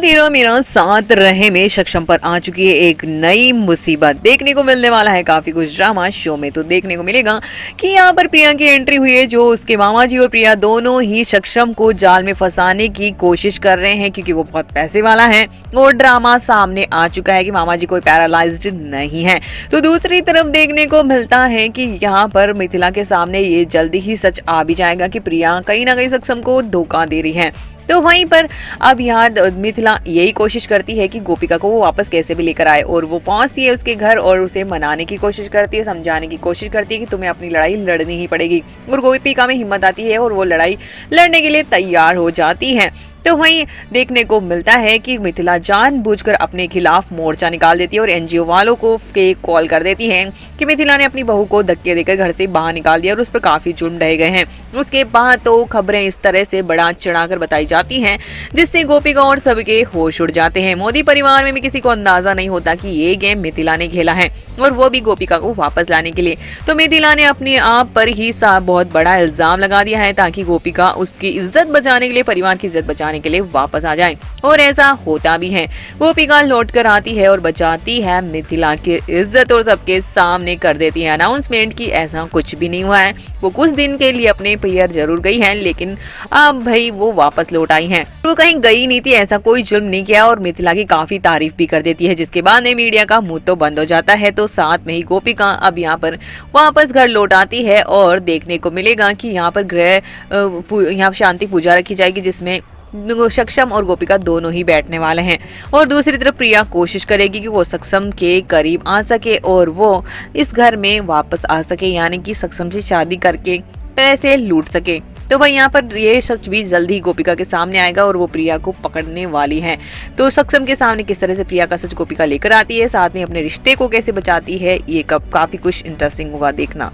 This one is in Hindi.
हीरो मेरा साथ रहे में सक्षम पर आ चुकी है एक नई मुसीबत। देखने को मिलने वाला है काफी कुछ ड्रामा शो में। तो देखने को मिलेगा कि यहाँ पर प्रिया की एंट्री हुई है, जो उसके मामा जी और प्रिया दोनों ही सक्षम को जाल में फंसाने की कोशिश कर रहे हैं, क्योंकि वो बहुत पैसे वाला है। और ड्रामा सामने आ चुका है कि मामा जी कोई पैरालाइज्ड नहीं है। तो दूसरी तरफ देखने को मिलता है कि यहाँ पर मिथिला के सामने ये जल्दी ही सच आ भी जाएगा कि प्रिया कहीं ना कहीं सक्षम को धोखा दे रही है। तो वहीं पर अब यहाँ मिथिला यही कोशिश करती है कि गोपिका को वो वापस कैसे भी लेकर आए, और वो पहुंचती है उसके घर और उसे मनाने की कोशिश करती है, समझाने की कोशिश करती है कि तुम्हें अपनी लड़ाई लड़नी ही पड़ेगी। और गोपिका में हिम्मत आती है और वो लड़ाई लड़ने के लिए तैयार हो जाती है। तो वहीं देखने को मिलता है कि मिथिला जानबूझकर अपने खिलाफ मोर्चा निकाल देती है और एनजीओ वालों को कॉल कर देती है कि मिथिला ने अपनी बहू को धक्के देकर घर से बाहर निकाल दिया और उस पर काफी जुर्म ढहे गए हैं। उसके बाद तो खबरें इस तरह से बढ़ा चढ़ाकर बताई जाती हैं, जिससे गोपिका और सबके होश उड़ जाते हैं। मोदी परिवार में भी किसी को अंदाजा नहीं होता कि ये गेम मिथिला ने खेला है, और वो भी गोपिका को वापस लाने के लिए। तो मिथिला ने अपने आप पर ही बहुत बड़ा इल्जाम लगा दिया है, ताकि गोपिका उसकी इज्जत बचाने के लिए, परिवार की इज्जत बचाने के लिए वापस आ जाए। और ऐसा होता भी है। गोपिका लौट कर आती है और बचाती है मिथिला की इज्जत और सबके सामने कर देती है अनाउंसमेंट कि ऐसा कुछ भी नहीं हुआ है। वो कुछ दिन के लिए अपने पियर जरूर गई है, लेकिन अब भाई वो वापस लौट आई है। वो कहीं गई नहीं थी, ऐसा कोई जुल्म नहीं किया, और मिथिला की काफी तारीफ भी कर देती है, जिसके बाद मीडिया का मुंह तो बंद हो जाता है। तो साथ में ही गोपिका अब यहाँ पर वापस घर लौट आती है, और देखने को मिलेगा कि यहाँ पर यहाँ शांति पूजा रखी जाएगी, जिसमें सक्षम और गोपिका दोनों ही बैठने वाले हैं। और दूसरी तरफ प्रिया कोशिश करेगी कि वो सक्षम के करीब आ सके और वो इस घर में वापस आ सके, यानी कि सक्षम से शादी करके पैसे लूट सके। तो भाई यहाँ पर ये सच भी जल्दी गोपिका के सामने आएगा और वो प्रिया को पकड़ने वाली है। तो सक्षम के सामने किस तरह से प्रिया का सच गोपिका लेकर आती है, साथ में अपने रिश्ते को कैसे बचाती है, ये काफी कुछ इंटरेस्टिंग होगा देखना।